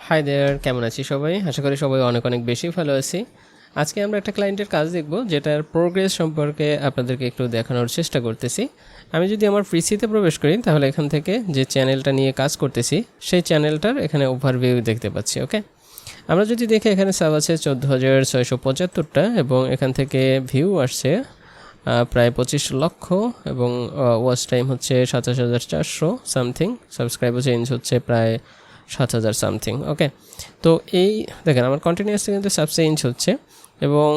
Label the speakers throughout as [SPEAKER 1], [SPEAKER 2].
[SPEAKER 1] Hi there, কেমন আছি সবাই? আশা করি সবাই অনেক অনেক বেশি ভালো আছি। আজকে আমরা একটা ক্লায়েন্টের কাজ দেখব, যেটার প্রোগ্রেস সম্পর্কে আপনাদেরকে একটু দেখানোর চেষ্টা করতেছি। আমি যদি আমার পিসিতে প্রবেশ করি, তাহলে এখান থেকে যে চ্যানেলটা নিয়ে কাজ করতেছি সেই চ্যানেলটার এখানে ওভারভিউ দেখতে পাচ্ছি। ওকে, আমরা যদি দেখি এখানে সাব আছে 14,675টা এবং এখান থেকে ভিউ আসছে প্রায় 25 লক্ষ এবং ওয়াচ টাইম হচ্ছে 27,400 সামথিং। সাবস্ক্রাইবার চেঞ্জ হচ্ছে প্রায় 7,000 সামথিং। ওকে, তো এই দেখেন আমার কন্টিনিউয়াসলি কিন্তু সাব চেঞ্জ হচ্ছে এবং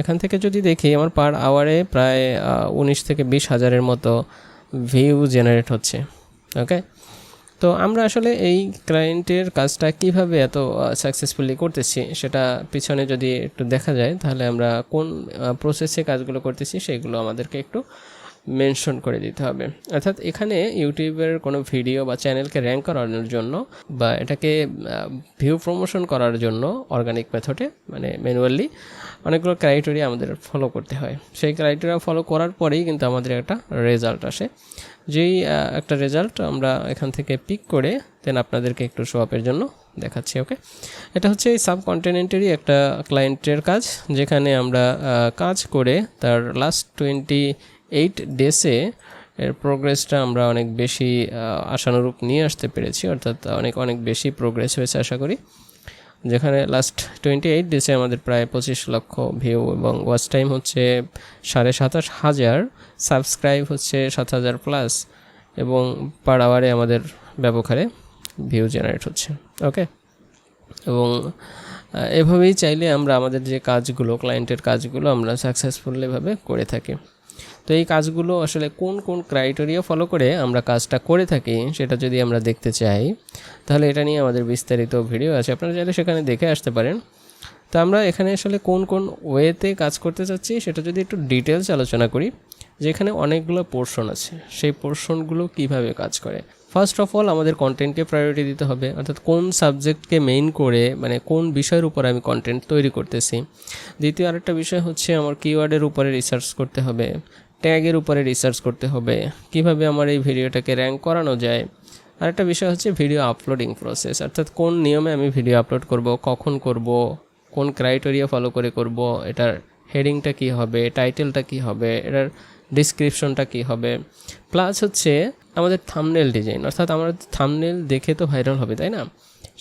[SPEAKER 1] এখান থেকে যদি দেখি আমার পার আওয়ারে প্রায় 19 থেকে 20 হাজারের মতো ভিউ জেনারেট হচ্ছে। ওকে, তো আমরা আসলে এই ক্লায়েন্টের কাজটা কিভাবে এত সাকসেসফুলি করতেছি সেটা পিছনে যদি একটু দেখা যায়, তাহলে আমরা কোন প্রসেসে কাজগুলো করতেছি সেগুলো আমাদেরকে একটু মেনশন করে দিতে হবে। অর্থাৎ এখানে ইউটিউবের কোনো ভিডিও বা চ্যানেলকে র্যাঙ্ক করানোর জন্য বা এটাকে ভিউ প্রমোশন করার জন্য অর্গানিক মেথডে মানে ম্যানুয়ালি অনেকগুলো ক্রাইটেরিয়া আমাদের ফলো করতে হয়। সেই ক্রাইটেরিয়া ফলো করার পরেই কিন্তু আমাদের একটা রেজাল্ট আসে। যেই একটা রেজাল্ট আমরা এখান থেকে পিক করে দেন আপনাদেরকে একটু শো আপের জন্য দেখাচ্ছি। ওকে, এটা হচ্ছে এই সাবকন্টিনেন্টেরই একটা ক্লায়েন্টের কাজ, যেখানে আমরা কাজ করে তার লাস্ট 28 ডেসে এর প্রোগ্রেসটা আমরা অনেক বেশি আশানুরূপ নিয়ে আসতে পেরেছি। অর্থাৎ অনেক অনেক বেশি প্রোগ্রেস হয়েছে আশা করি, যেখানে লাস্ট 28 ডেসে আমাদের প্রায় 25 লক্ষ ভিউ এবং ওয়াচ টাইম হচ্ছে 27,500, সাবস্ক্রাইব হচ্ছে 7,000 প্লাস এবং পার আওয়ারে আমাদের ব্যবহারে ভিউ জেনারেট হচ্ছে। ওকে, এবং এভাবেই চাইলে আমরা আমাদের যে কাজগুলো ক্লায়েন্টের কাজগুলো আমরা সাকসেসফুলিভাবে করে থাকি। তো এই কাজগুলো আসলে কোন কোন ক্রাইটেরিয়া ফলো করে আমরা কাজটা করে থাকি সেটা যদি আমরা দেখতে চাই, তাহলে এটা নিয়ে আমাদের বিস্তারিত ভিডিও আছে, আপনারা চাইলে সেখানে দেখে আসতে পারেন। তো আমরা এখানে আসলে কোন কোন ওয়েতে কাজ করতে চাচ্ছি সেটা যদি একটু ডিটেলস আলোচনা করি, যেখানে অনেকগুলো পোর্শন আছে, সেই পোর্শনগুলো কিভাবে কাজ করে। ফার্স্ট অফ অল আমাদের কন্টেন্টকে প্রায়োরিটি দিতে হবে, অর্থাৎ কোন সাবজেক্টকে মেইন করে মানে কোন বিষয়ের উপর আমি কন্টেন্ট তৈরি করতেছি। দ্বিতীয় আরেকটা বিষয় হচ্ছে আমার কিওয়ার্ডের উপরে রিসার্চ করতে হবে, ট্যাগের উপরে রিসার্চ করতে হবে, কিভাবে আমার এই ভিডিওটাকে র্যাঙ্ক করানো যায়। আরেকটা বিষয় হচ্ছে ভিডিও আপলোডিং প্রসেস, অর্থাৎ কোন নিয়মে আমি ভিডিও আপলোড করব, কখন করব, কোন ক্রাইটেরিয়া ফলো করে করব, এটার হেডিংটা কী হবে, টাইটেলটা কী হবে, এটার ডিসক্রিপশনটা কী হবে, প্লাস হচ্ছে আমাদের থাম্বনেল ডিজাইন, অর্থাৎ আমরা থাম্বনেল দেখে তো ভাইরাল হবে, তাই না?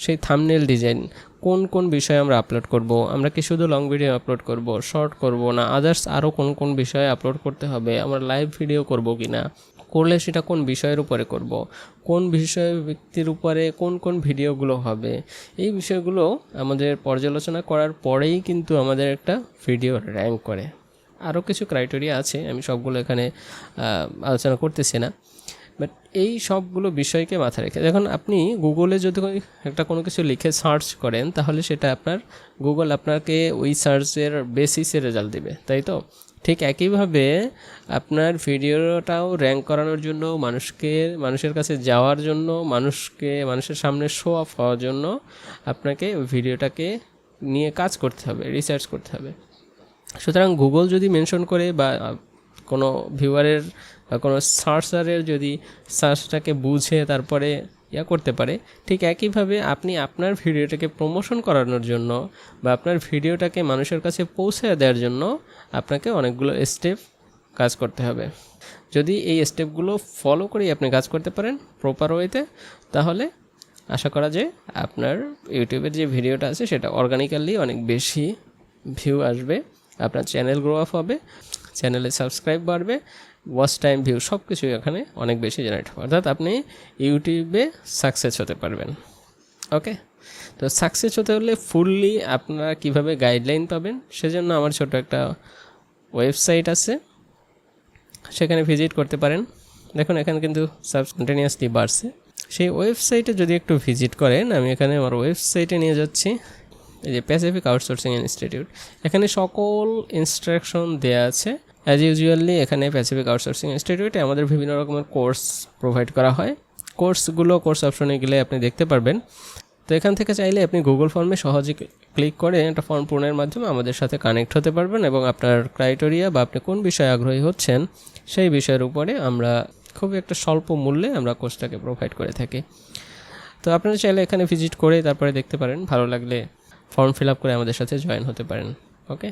[SPEAKER 1] সেই থাম্বনেল ডিজাইন কোন কোন বিষয়ে আমরা আপলোড করব, আমরা কি শুধু লং ভিডিও আপলোড করব, শর্ট করব না আদার্স আরও কোন কোন বিষয়ে আপলোড করতে হবে, আমরা লাইভ ভিডিও করব কি না, করলে সেটা কোন বিষয়ের উপরে করব, কোন বিষয় ব্যক্তির উপরে কোন কোন ভিডিওগুলো হবে, এই বিষয়গুলো আমাদের পর্যালোচনা করার পরেই কিন্তু আমাদের একটা ভিডিও র্যাঙ্ক করে। আরও কিছু ক্রাইটেরিয়া আছে, আমি সবগুলো এখানে আলোচনা করতেছি না, বাট এই সবগুলো বিষয়কে মাথায় রেখে যখন আপনি গুগলে যদি একটা কোনো কিছু লিখে সার্চ করেন, তাহলে সেটা আপনার গুগল আপনাকে ওই সার্চের বেসিসে রেজাল্ট দেবে, তাই তো? ঠিক একইভাবে আপনার ভিডিওটাও র্যাঙ্ক করানোর জন্য, মানুষের কাছে যাওয়ার জন্য, মানুষের সামনে শো অফ হওয়ার জন্য আপনাকে ভিডিওটাকে নিয়ে কাজ করতে হবে, রিসার্চ করতে হবে। সুতরাং গুগল যদি মেনশন করে বা কোনো ভিউয়ারের বা কোনো সার্চারের যদি সার্চটাকে বুঝে তারপরে করতে পারে, ঠিক একইভাবে আপনি আপনার ভিডিওটাকে প্রমোশন করানোর জন্য বা আপনার ভিডিওটাকে মানুষের কাছে পৌঁছে দেওয়ার জন্য আপনাকে অনেকগুলো স্টেপ কাজ করতে হবে। যদি এই স্টেপগুলো ফলো করেই আপনি কাজ করতে পারেন প্রপার ওয়েতে, তাহলে আশা করা যায় আপনার ইউটিউবের যে ভিডিওটা আছে সেটা অর্গানিক্যালি অনেক বেশি ভিউ আসবে, আপনার চ্যানেল গ্রো আপ হবে, চ্যানেলে সাবস্ক্রাইব বাড়বে, ওয়াচ টাইম, ভিউ সব কিছুই এখানে অনেক বেশি জেনারেট হবে, অর্থাৎ আপনি ইউটিউবে সাকসেস হতে পারবেন। ওকে, তো সাকসেস হতে হলে ফুললি আপনারা কীভাবে গাইডলাইন পাবেন, সেজন্য আমার ছোট একটা ওয়েবসাইট আছে, সেখানে ভিজিট করতে পারেন। দেখুন এখানে কিন্তু কন্টিনিউয়াসলি বাড়ছে। সেই ওয়েবসাইটে যদি একটু ভিজিট করেন, আমি এখানে আমার ওয়েবসাইটে নিয়ে যাচ্ছি, এই যে প্যাসিফিক আউটসোর্সিং ইনস্টিটিউট, এখানে সকল ইনস্ট্রাকশন দেওয়া আছে। অ্যাজ ইউজুয়ালি এখানে প্যাসিফিক আউটসোর্সিং ইনস্টিটিউটে আমাদের বিভিন্ন রকমের কোর্স প্রোভাইড করা হয়। কোর্স অপশনে গেলে আপনি দেখতে পারবেন। তো এখান থেকে চাইলে আপনি গুগল ফর্মে সহজে ক্লিক করে একটা ফর্ম পূরণের মাধ্যমে আমাদের সাথে কানেক্ট হতে পারবেন এবং আপনার ক্রাইটেরিয়া বা আপনি কোন বিষয়ে আগ্রহী হচ্ছেন সেই বিষয়ের উপরে আমরা খুবই একটা স্বল্প মূল্যে আমরা কোর্সটাকে প্রোভাইড করে থাকি। তো আপনারা চাইলে এখানে ভিজিট করে তারপরে দেখতে পারেন, ভালো লাগলে ফর্ম ফিল আপ করে আমাদের সাথে জয়েন হতে পারেন। ওকে,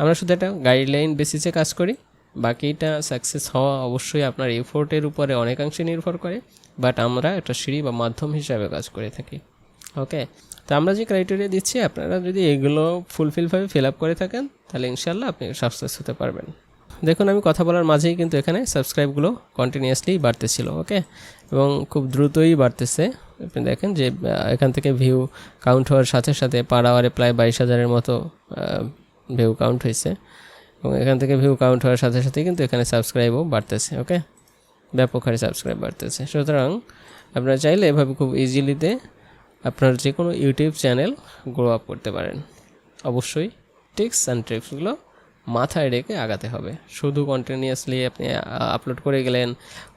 [SPEAKER 1] আমরা শুধু একটা গাইডলাইন বেসিসে কাজ করি, বাকিটা সাকসেস হওয়া অবশ্যই আপনার এফোর্টের উপরে অনেকাংশে নির্ভর করে, বাট আমরা একটা সিঁড়ি বা মাধ্যম হিসাবে কাজ করে থাকি। ওকে, তো আমরা যে ক্রাইটেরিয়া দিচ্ছি আপনারা যদি এগুলো ফুলফিলভাবে ফিল আপ করে থাকেন তাহলে ইনশাল্লাহ আপনি সাকসেস হতে পারবেন। দেখুন আমি কথা বলার মাঝেই কিন্তু এখানে সাবস্ক্রাইবগুলো কন্টিনিউয়াসলি বাড়তেছিল। ওকে, এবং খুব দ্রুতই বাড়তেছে। আপনি দেখেন যে এখান থেকে ভিউ কাউন্ট হওয়ার সাথে সাথে পার আওয়ারে প্রায় 22,000-এর মতো ভিউ কাউন্ট হয়েছে, এবং এখান থেকে ভিউ কাউন্ট হওয়ার সাথে সাথে কিন্তু এখানে সাবস্ক্রাইবও বাড়তেছে। ওকে, ব্যাপক হারে সাবস্ক্রাইব বাড়তেছে। সুতরাং আপনারা চাইলে এভাবে খুব ইজিলিতে আপনার যে কোনো ইউটিউব চ্যানেল গ্রো আপ করতে পারেন। অবশ্যই টিপস অ্যান্ড ট্রিক্সগুলো মাথায় রেখে আগাতে হবে। শুধু কন্টিনিউয়াসলি আপনি আপলোড করে গেলেন,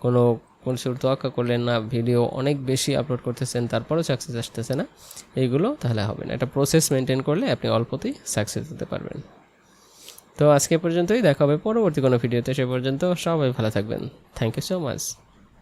[SPEAKER 1] কোনো কিছুর তোয়াক্কা করলেন না, ভিডিও অনেক বেশি আপলোড করতেছেন তারপরেও সাকসেস আসতেছে না, এইগুলো তাহলে হবে না। একটা প্রসেস মেনটেন করলে আপনি অল্পতেই সাকসেস হতে পারবেন। তো আজকে পর্যন্তই, দেখা হবে পরবর্তী কোনো ভিডিওতে। সে পর্যন্ত সবাই ভালো থাকবেন। Thank you so much.